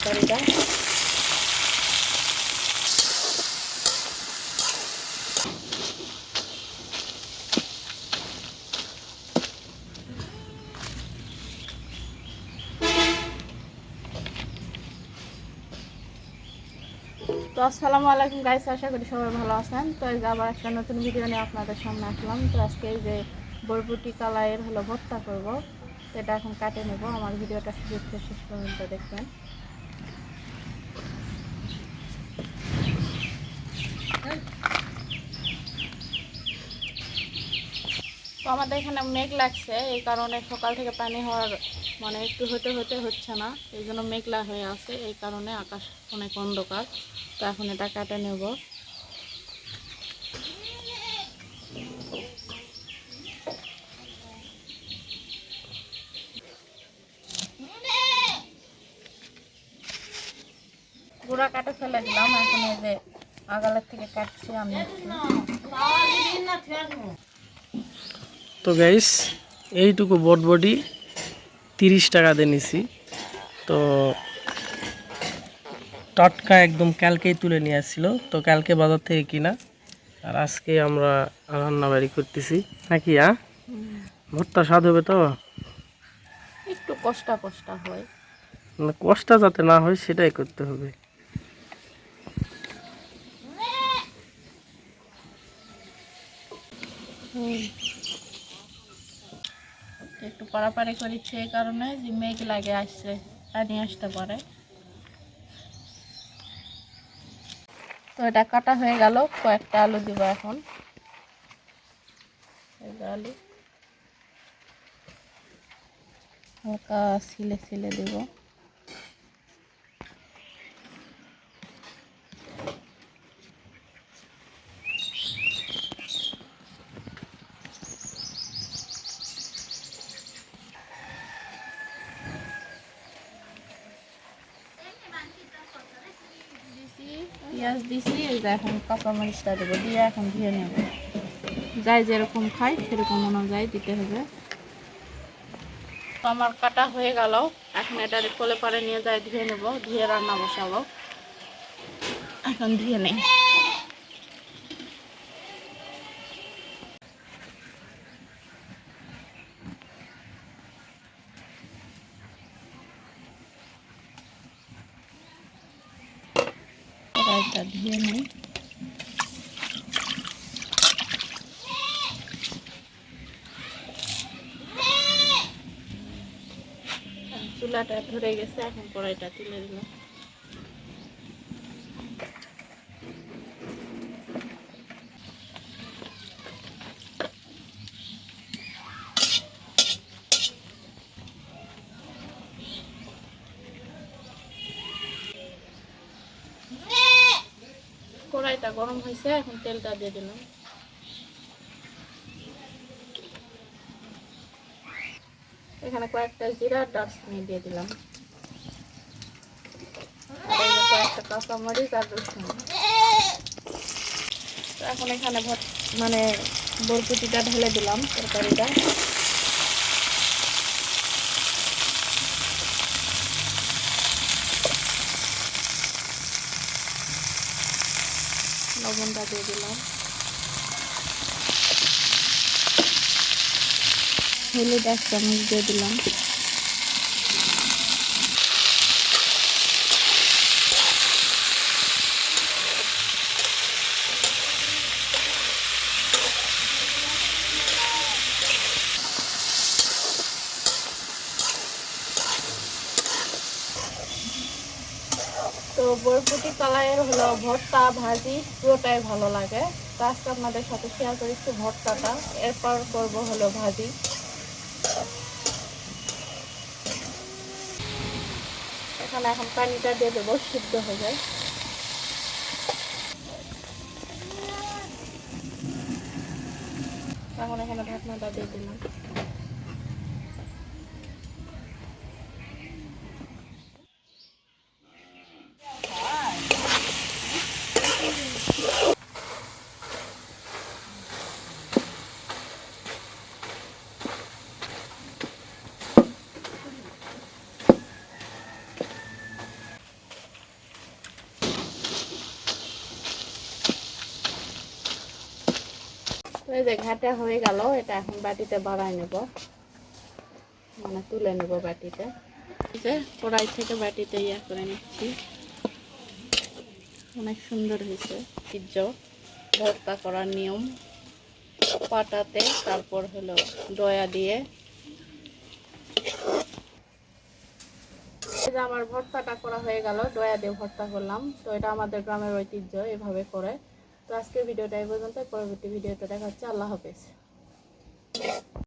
তরকারিটা। তো আসসালামু আলাইকুম গাইস, আশা করি সবাই ভালো আছেন। তো এই যে আবার একটা নতুন ভিডিও নিয়ে আপনাদের সামনে আসলাম। তো আজকে এই যে বরবটি কালাইয়ের ভর্তা করব। তো এটা এখন কাটে নেব। আমার ভিডিওটা শুরু থেকে শেষ পর্যন্ত দেখবেন। তো আমাদের এখানে মেঘ লাগছে, এই কারণে সকাল থেকে পানি হওয়ার একটু হতে হচ্ছে না, এই জন্য মেঘলা হয়ে আছে, এই কারণে আকাশ অনেক অন্ধকার। তো এখন এটা কাটে নেব। গুঁড়া কাটে ফেলে দিলাম, এখন এই যে আগালের থেকে কাটছি আমি একটু। তো গাইস, এইটুকু বটবটি 30 টাকা দিয়ে নিছি। তো টাটকা একদম কালকেই তুলে নিয়ে আসছিল, তো কালকে বাজার থেকে কিনা, আর আজকে আমরা রান্নাবাড়ি করতেছি নাকি। ভর্তা স্বাদ হবে তো, একটু কষ্টা হয়। মানে কষ্ট যাতে না হয় সেটাই করতে হবে। একটু পাড়াপাড়ি করেছি এই কারণে যে মেঘ লাগে আসছে, পানি আসতে পারে। তো এটা কাটা হয়ে গেল, কয়েকটা আলু দিব এখন। আলু হালকা ছিলে দেব। পেঁয়াজ দিছি, এখন কাঁচামরিচটা দেবো, দিয়ে এখন ধুয়ে নেব। যাই যেরকম খাই সেরকম অনুযায়ী দিতে হবে। তো আমার কাটা হয়ে গেল, এখন এটা কোলে পারে নিয়ে যাই ধুয়ে নেব, ধুয়ে রান্না বসাবো। এখন ধুয়ে নেই। কড়াইটা ধুয়ে নেই। চুলাটা ধরে গেছে, এখন কড়াইটা তুলে দিলাম। কড়াইটা গরম হয়েছে, এখন তেলটা দিয়ে দিলাম। এখানে কয়েকটা জিরা দারচিনি দিয়ে দিলাম, আর এই যে কয়েকটা কাঁচামরিচ আর রসুন। তো এখন এখানে বরবটিটা ঢেলে দিলাম তরকারিটা। লবণটা দিয়ে দিলাম, হলুদ 1 চামচ দিয়ে দিলাম। তো বরবটি কালাইয়ের ভর্তা ভাজি পুরোটাই ভালো লাগে। তো আজকে আপনাদের সাথে শেয়ার করেছি ভর্তাটা, এরপর করব ভাজি। এখন পানিটা দিয়ে দেবো, সিদ্ধ হয়ে যায়। এখন এখানে ঢাকনাটা দিয়ে দিলাম। এই যে ঘাটা হয়ে গেল, এটা এখন বাটিতে বাড়াই নেব, মানে তুলে নেব বাটিতে। এই যে কড়াই থেকে বাটিতে ইয়া করে নিচ্ছি। অনেক সুন্দর হয়েছে ঐতিহ্য ভর্তা করার নিয়ম, পাটাতে, তারপর হলো দয়া দিয়ে। এই যে আমার ভর্তাটা করা হয়ে গেল, দয়া দিয়ে ভর্তা করলাম। তো এটা আমাদের গ্রামের ঐতিহ্য, এভাবে করে। তো আজকের ভিডিওটা এই পর্যন্ত, পরবর্তী ভিডিওতে দেখা হচ্ছে। আল্লাহ হাফেজ।